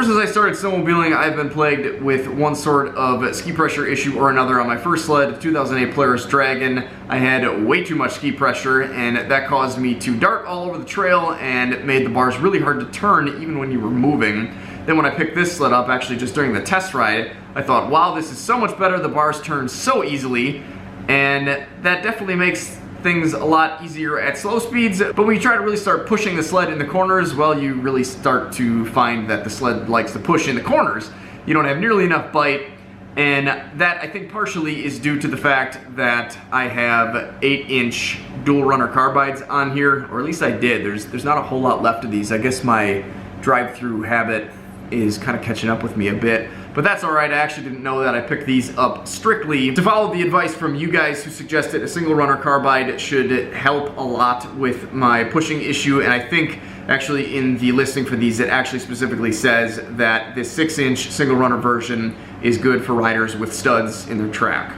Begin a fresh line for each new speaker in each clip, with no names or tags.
Ever since I started snowmobiling, I've been plagued with one sort of ski pressure issue or another. On my first sled, 2008 Polaris Dragon, I had way too much ski pressure, and that caused me to dart all over the trail and made the bars really hard to turn even when you were moving. Then when I picked this sled up, actually just during the test ride, I thought, wow, this is so much better. The bars turn so easily, and that definitely makes things a lot easier at slow speeds. But when you try to really start pushing the sled in the corners, well, you really start to find that the sled likes to push in the corners. You don't have nearly enough bite, and that I think partially is due to the fact that I have 8-inch dual runner carbides on here, or at least I did. There's not a whole lot left of these. I guess my drive-through habit is kind of catching up with me a bit. But that's alright, I actually didn't know that. I picked these up strictly to follow the advice from you guys who suggested a single runner carbide should help a lot with my pushing issue, and I think actually in the listing for these it actually specifically says that this 6-inch single runner version is good for riders with studs in their track.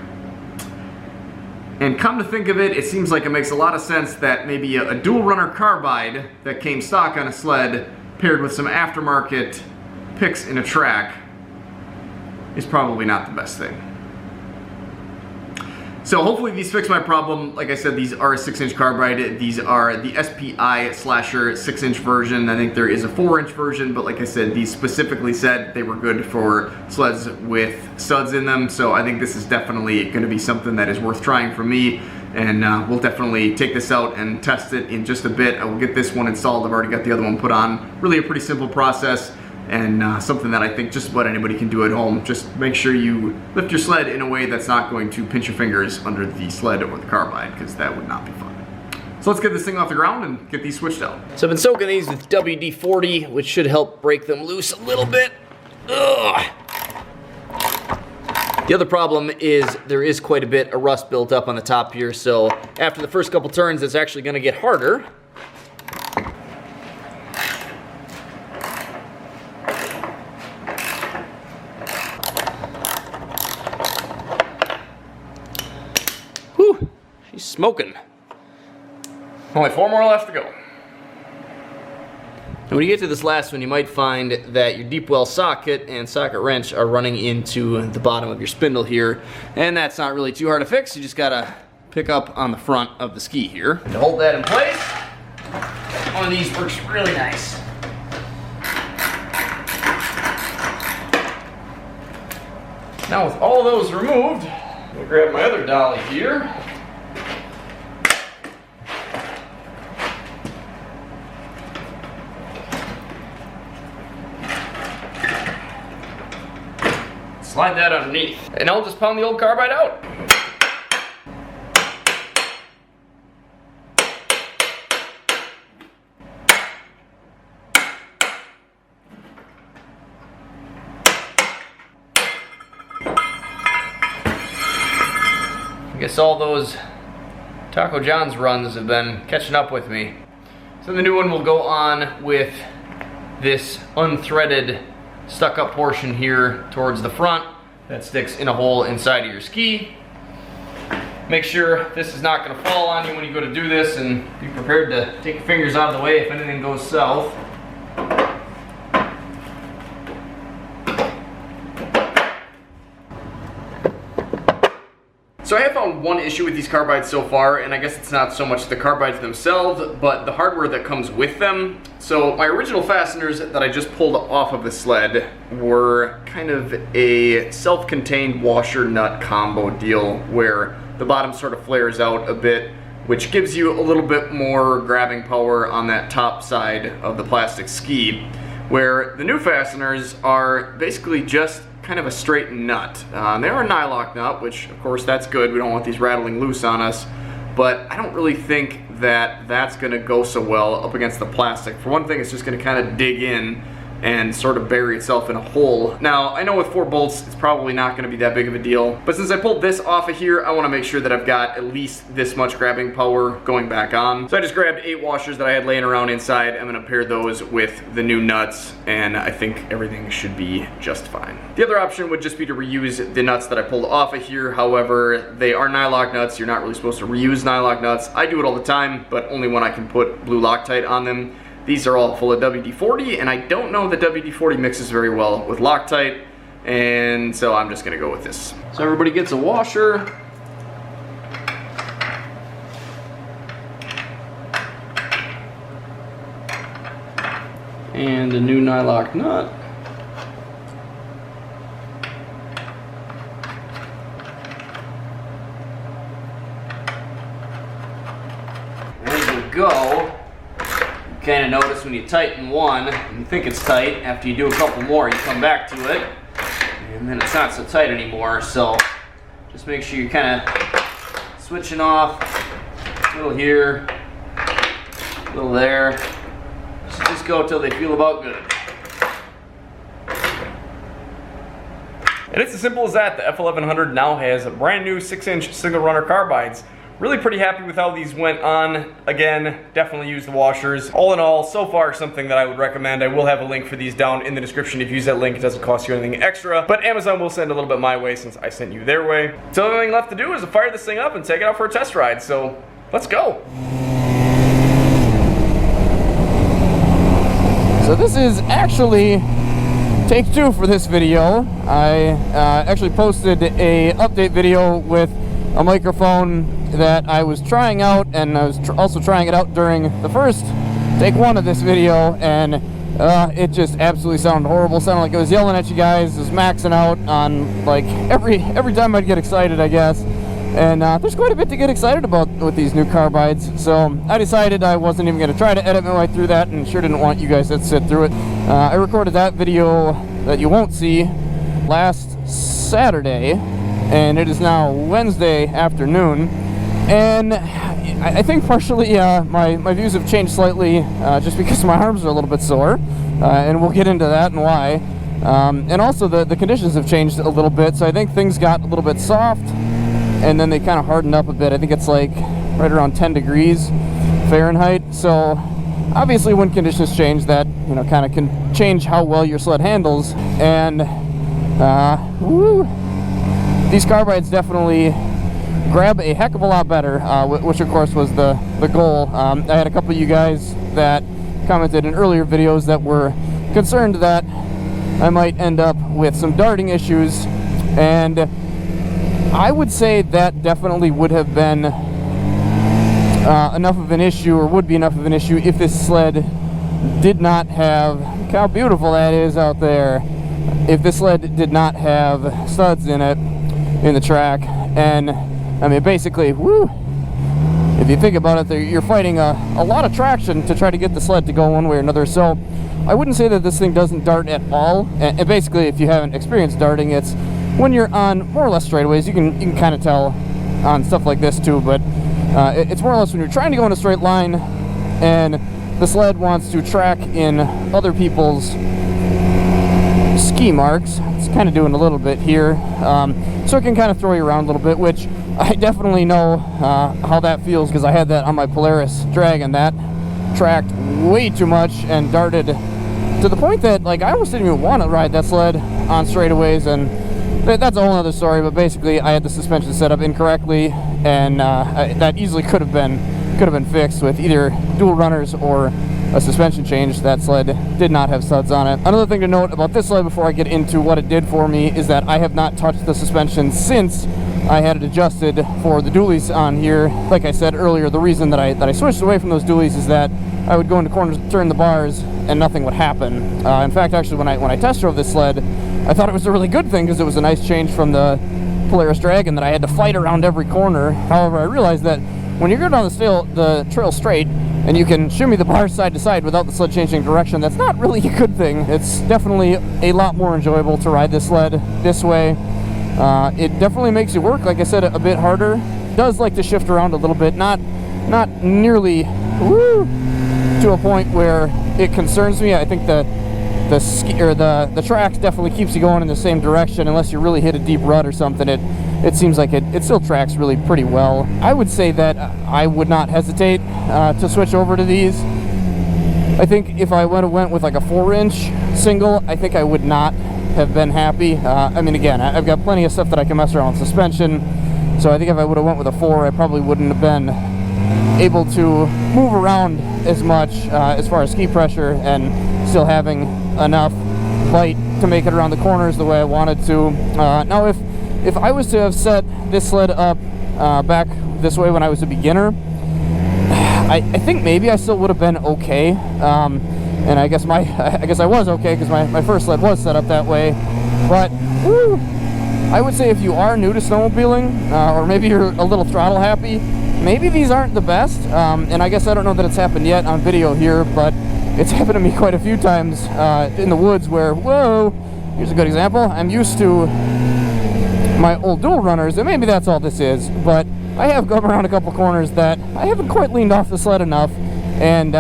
And come to think of it, it seems like it makes a lot of sense that maybe a dual runner carbide that came stock on a sled paired with some aftermarket picks in a track is probably not the best thing. So hopefully these fix my problem. Like I said, these are a 6-inch carbide. These are the SPI Slasher 6-inch version. I think there is a 4-inch version, but like I said, these specifically said they were good for sleds with studs in them. So I think this is definitely going to be something that is worth trying for me. And we'll definitely take this out and test it in just a bit. I will get this one installed. I've already got the other one put on. Really a pretty simple process, and something that I think just about anybody can do at home. Just make sure you lift your sled in a way that's not going to pinch your fingers under the sled or the carbide, because that would not be fun. So let's get this thing off the ground and get these switched out. So I've been soaking these with WD-40, which should help break them loose a little bit. Ugh. The other problem is there is quite a bit of rust built up on the top here, so after the first couple turns it's actually going to get harder. Whew, she's smoking. Only 4 more left to go. And when you get to this last one, you might find that your deep well socket and socket wrench are running into the bottom of your spindle here, and that's not really too hard to fix. You just gotta pick up on the front of the ski here. To hold that in place, one of these works really nice. Now with all those removed, I'll grab my other dolly here. Slide that underneath, and I'll just pound the old carbide out. I guess all those Taco John's runs have been catching up with me. So the new one will go on with this unthreaded stuck-up portion here towards the front that sticks in a hole inside of your ski. Make sure this is not going to fall on you when you go to do this, and be prepared to take your fingers out of the way if anything goes south. So I have found one issue with these carbides so far, and I guess it's not so much the carbides themselves, but the hardware that comes with them. So my original fasteners that I just pulled off of the sled were kind of a self-contained washer nut combo deal where the bottom sort of flares out a bit, which gives you a little bit more grabbing power on that top side of the plastic ski, where the new fasteners are basically just kind of a straight nut. They are a nylock nut, which of course that's good. We don't want these rattling loose on us, but I don't really think that that's going to go so well up against the plastic. For one thing, it's just going to kind of dig in and sort of bury itself in a hole. Now, I know with 4 bolts, it's probably not going to be that big of a deal, but since I pulled this off of here, I want to make sure that I've got at least this much grabbing power going back on. So I just grabbed 8 washers that I had laying around inside. I'm going to pair those with the new nuts, and I think everything should be just fine. The other option would just be to reuse the nuts that I pulled off of here. However, they are nylock nuts. You're not really supposed to reuse nylock nuts. I do it all the time, but only when I can put blue Loctite on them. These are all full of WD-40, and I don't know that WD-40 mixes very well with Loctite, and so I'm just gonna go with this. So everybody gets a washer. And a new nylock nut. There you go. You kind of notice when you tighten one, you think it's tight. After you do a couple more, you come back to it, and then it's not so tight anymore. So just make sure you're kind of switching off. A little here, a little there. So just go till they feel about good. And it's as simple as that. The F1100 now has a brand new 6-inch single runner carbides. Really pretty happy with how these went on. Again, definitely use the washers. All in all, so far something that I would recommend. I will have a link for these down in the description. If you use that link, it doesn't cost you anything extra. But Amazon will send a little bit my way since I sent you their way. So the only thing left to do is to fire this thing up and take it out for a test ride. So let's go. So this is actually take 2 for this video. I actually posted a update video with a microphone that I was trying out, and I was also trying it out during the first take 1 of this video, and it just absolutely sounded horrible. Sounded like it was yelling at you guys. It was maxing out on like every time I'd get excited, I guess. And there's quite a bit to get excited about with these new carbides, so I decided I wasn't even going to try to edit my way through that, and sure didn't want you guys to sit through it. I recorded that video that you won't see last Saturday, and it is now Wednesday afternoon, and I think partially my views have changed slightly just because my arms are a little bit sore, and we'll get into that and why. And also the conditions have changed a little bit, so I think things got a little bit soft, and then they kind of hardened up a bit. I think it's like right around 10 degrees Fahrenheit, so obviously when conditions change, that kind of can change how well your sled handles. And these carbides definitely grab a heck of a lot better, which of course was the goal. I had a couple of you guys that commented in earlier videos that were concerned that I might end up with some darting issues, and I would say that definitely would have been enough of an issue, or would be enough of an issue, if this sled did not have, look how beautiful that is out there, if this sled did not have studs in it, in the track. And I mean, basically, woo, if you think about it, you're fighting a lot of traction to try to get the sled to go one way or another. So I wouldn't say that this thing doesn't dart at all. And basically, if you haven't experienced darting, it's when you're on more or less straightaways. You can kind of tell on stuff like this too, but it's more or less when you're trying to go in a straight line and the sled wants to track in other people's ski marks. It's kind of doing a little bit here, so it can kind of throw you around a little bit, which I definitely know how that feels, because I had that on my Polaris Dragon. That tracked way too much and darted to the point that, like, I almost didn't even want to ride that sled on straightaways, and that's a whole other story. But basically, I had the suspension set up incorrectly, and that easily could have been fixed with either dual runners or a suspension change. That sled did not have studs on it. Another thing to note about this sled before I get into what it did for me is that I have not touched the suspension since I had it adjusted for the dualies on here. Like I said earlier, the reason that I switched away from those dualies is that I would go into corners, turn the bars, and nothing would happen. In fact, actually, when I test drove this sled, I thought it was a really good thing, because it was a nice change from the Polaris Dragon that I had to fight around every corner. However, I realized that when you go down the trail straight and you can shimmy the bars side to side without the sled changing direction, that's not really a good thing. It's definitely a lot more enjoyable to ride this sled this way. It definitely makes you work, like I said, a bit harder. It does like to shift around a little bit, not nearly to a point where it concerns me. I think the tracks definitely keeps you going in the same direction, unless you really hit a deep rut or something. It seems like it still tracks really pretty well. I would say that I would not hesitate to switch over to these. I think if I went with like a 4-inch single, I think I would not have been happy. I mean, again, I've got plenty of stuff that I can mess around with suspension, so I think if I would have went with a 4, I probably wouldn't have been
able to move around as much as far as ski pressure, and still having enough bite to make it around the corners the way I wanted to. Now if I was to have set this sled up back this way when I was a beginner, I think maybe I still would have been okay. And I guess I was okay because my first sled was set up that way. But woo, I would say if you are new to snowmobiling, or maybe you're a little throttle happy, maybe these aren't the best. And I guess I don't know that it's happened yet on video here, but it's happened to me quite a few times in the woods where, whoa, here's a good example. I'm used to my old dual runners, and maybe that's all this is, but I have come around a couple corners that I haven't quite leaned off the sled enough, and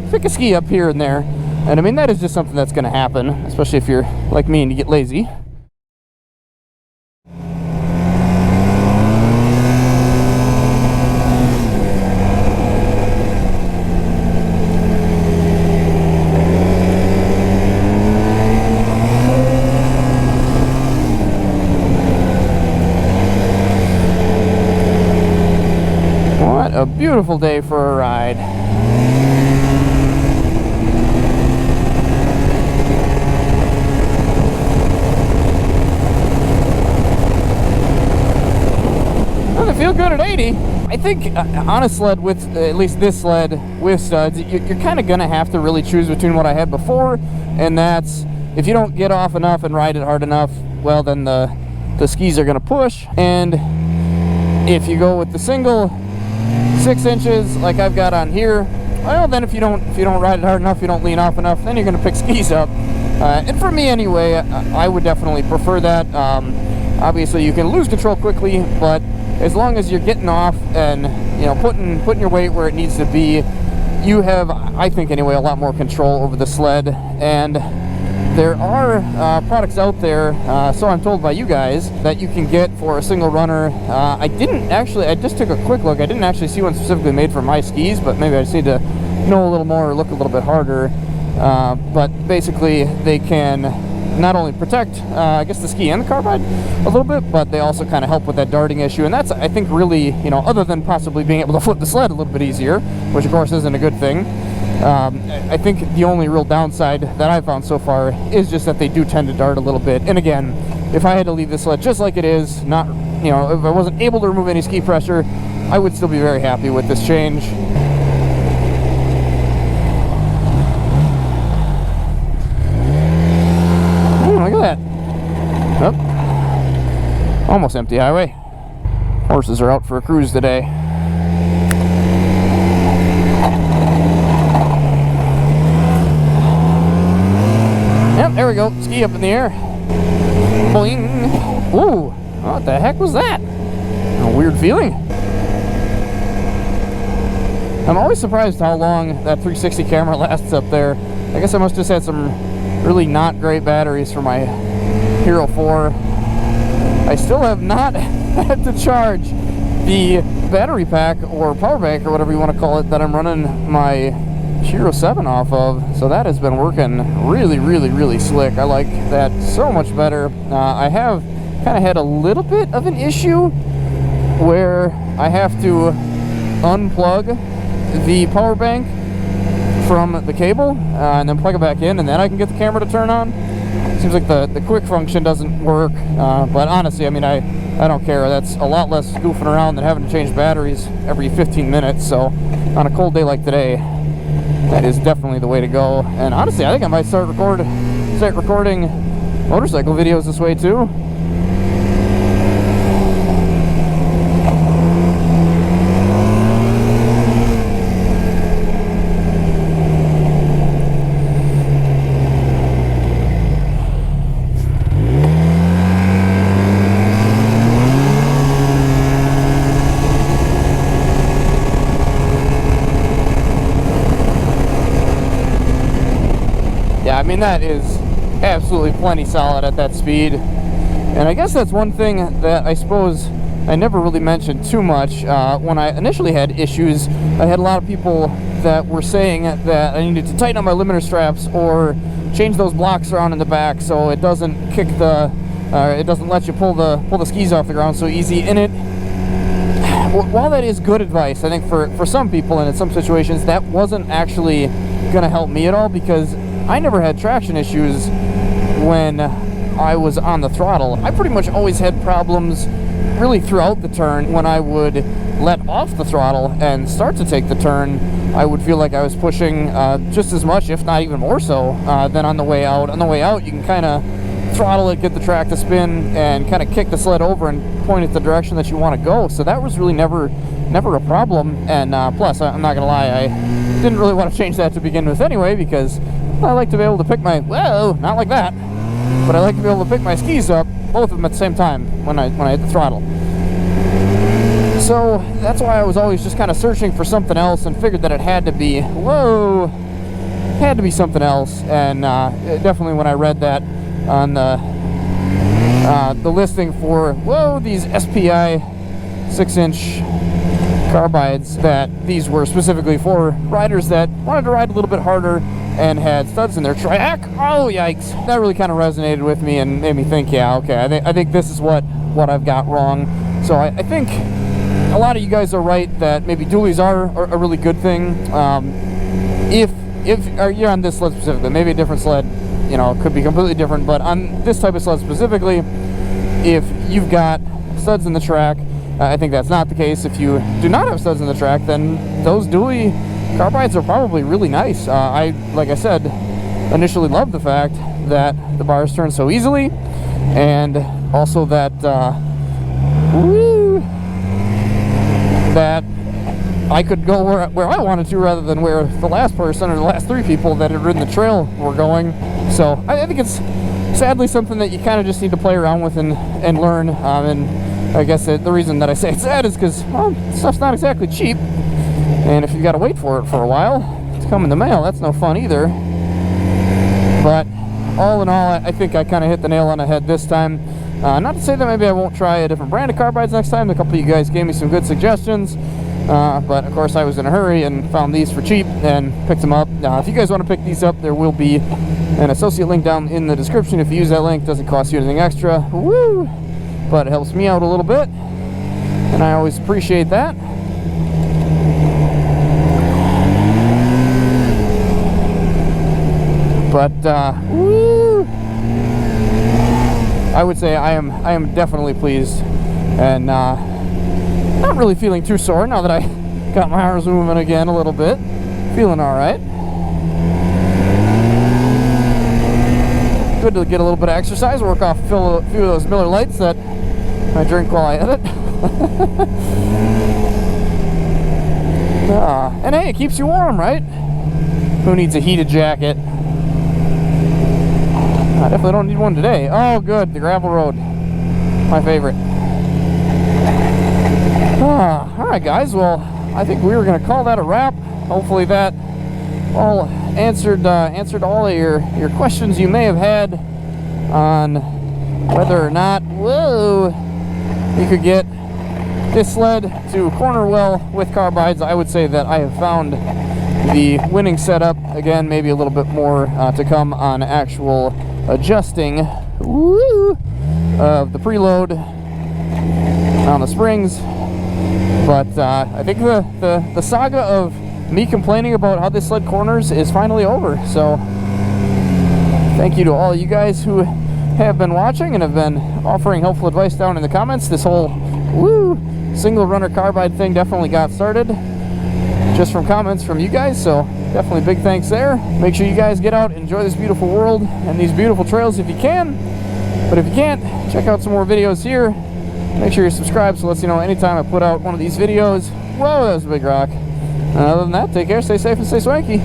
pick a ski up here and there. And I mean, that is just something that's going to happen, especially if you're like me and you get lazy. What a beautiful day for a ride. Feel good at 80. I think on a sled with, at least this sled with studs, you're kind of going to have to really choose between what I had before, and that's if you don't get off enough and ride it hard enough, well, then the skis are going to push. And if you go with the single 6 inches like I've got on here, well, then if you don't ride it hard enough, you don't lean off enough, then you're going to pick skis up. And for me anyway, I would definitely prefer that. Obviously you can lose control quickly, but as long as you're getting off and, you know, putting your weight where it needs to be, you have, I think anyway, a lot more control over the sled. And there are products out there, so I'm told by you guys, that you can get for a single runner. I just took a quick look. I didn't actually see one specifically made for my skis, but maybe I just need to know a little more or look a little bit harder. But basically they can not only protect, I guess, the ski and the carbide a little bit, but they also kind of help with that darting issue. And that's, I think, really, you know, other than possibly being able to flip the sled a little bit easier, which of course isn't a good thing, I think the only real downside that I've found so far is just that they do tend to dart a little bit. And again, if I had to leave the sled just like it is, not, you know, if I wasn't able to remove any ski pressure, I would still be very happy with this change. Look at that. Oh, almost empty highway. Horses are out for a cruise today. Yep, there we go. Ski up in the air. Boing. Ooh, what the heck was that? A weird feeling. I'm always surprised how long that 360 camera lasts up there. I guess I must just had some really not great batteries for my Hero 4. I still have not had to charge the battery pack or power bank or whatever you want to call it that I'm running my Hero 7 off of, so that has been working really slick. I like that so much better. I have kind of had a little bit of an issue where I have to unplug the power bank from the cable and then plug it back in, and then I can get the camera to turn on. Seems like the quick function doesn't work, but honestly, I mean, I don't care. That's a lot less goofing around than having to change batteries every 15 minutes. So on a cold day like today, that is definitely the way to go. And honestly, I think I might start recording motorcycle videos this way too. I mean, that is absolutely plenty solid at that speed. And I guess that's one thing that I suppose I never really mentioned too much. When I initially had issues, I had a lot of people that were saying that I needed to tighten up my limiter straps or change those blocks around in the back so it doesn't kick the, it doesn't let you pull the skis off the ground so easy. And it while that is good advice, I think for some people and in some situations, that wasn't actually going to help me at all, because I never had traction issues when I was on the throttle. I pretty much always had problems really throughout the turn. When I would let off the throttle and start to take the turn, I would feel like I was pushing just as much, if not even more so, than on the way out. On the way out, you can kind of throttle it, get the track to spin, and kind of kick the sled over and point it the direction that you want to go. So that was really never a problem. And plus, I'm not gonna lie, I didn't really want to change that to begin with anyway, because I like to be able to pick my, whoa, not like that, but I like to be able to pick my skis up, both of them at the same time when I hit the throttle. So that's why I was always just kind of searching for something else, and figured that it had to be, whoa, had to be something else. And definitely when I read that on the listing for, whoa, these SPI 6-inch Carbides, that these were specifically for riders that wanted to ride a little bit harder and had studs in their track. Oh, yikes. That really kind of resonated with me and made me think, yeah, okay, I think this is what I've got wrong. So I think a lot of you guys are right that maybe dualies are a really good thing. If you're on this sled specifically, maybe a different sled, you know, could be completely different, but on this type of sled specifically, if you've got studs in the track, I think that's not the case. If you do not have studs in the track, then those dually Carbides are probably really nice. Like I said, initially loved the fact that the bars turn so easily, and also that that I could go where I wanted to, rather than where the last person or the last three people that had ridden the trail were going. So I think it's sadly something that you kind of just need to play around with and learn. And I guess the reason that I say it's sad is because, well, stuff's not exactly cheap, and if you've got to wait for it for a while to come in the mail, that's no fun either. But all in all, I think I kind of hit the nail on the head this time. Not to say that maybe I won't try a different brand of Carbides next time. A couple of you guys gave me some good suggestions, but of course I was in a hurry and found these for cheap and picked them up. If you guys want to pick these up, there will be an associate link down in the description. If you use that link, it doesn't cost you anything extra. Woo! But it helps me out a little bit, and I always appreciate that. But woo! I would say I am definitely pleased, and not really feeling too sore now that I got my arms moving again a little bit. Feeling all right. Good to get a little bit of exercise, work off a few of those Miller Lights that I drink while I edit. And hey, it keeps you warm, right? Who needs a heated jacket? I definitely don't need one today. Oh, good, the gravel road. My favorite. Alright guys, well, I think we were going to call that a wrap. Hopefully that all answered all of your questions you may have had on whether or not, whoa, you could get this sled to corner well with Carbides. I would say that I have found the winning setup. Again, maybe a little bit more to come on actual adjusting, woo, of the preload on the springs. But I think the saga of me complaining about how this sled corners is finally over. So thank you to all you guys who have been watching and have been offering helpful advice down in the comments. This whole single runner Carbide thing definitely got started just from comments from you guys, so definitely big thanks there. Make sure you guys get out, enjoy this beautiful world and these beautiful trails if you can. But if you can't, check out some more videos here. Make sure you're subscribed so it lets you know anytime I put out one of these videos. Whoa, that was a big rock. Other than that, take care, stay safe, and stay swanky.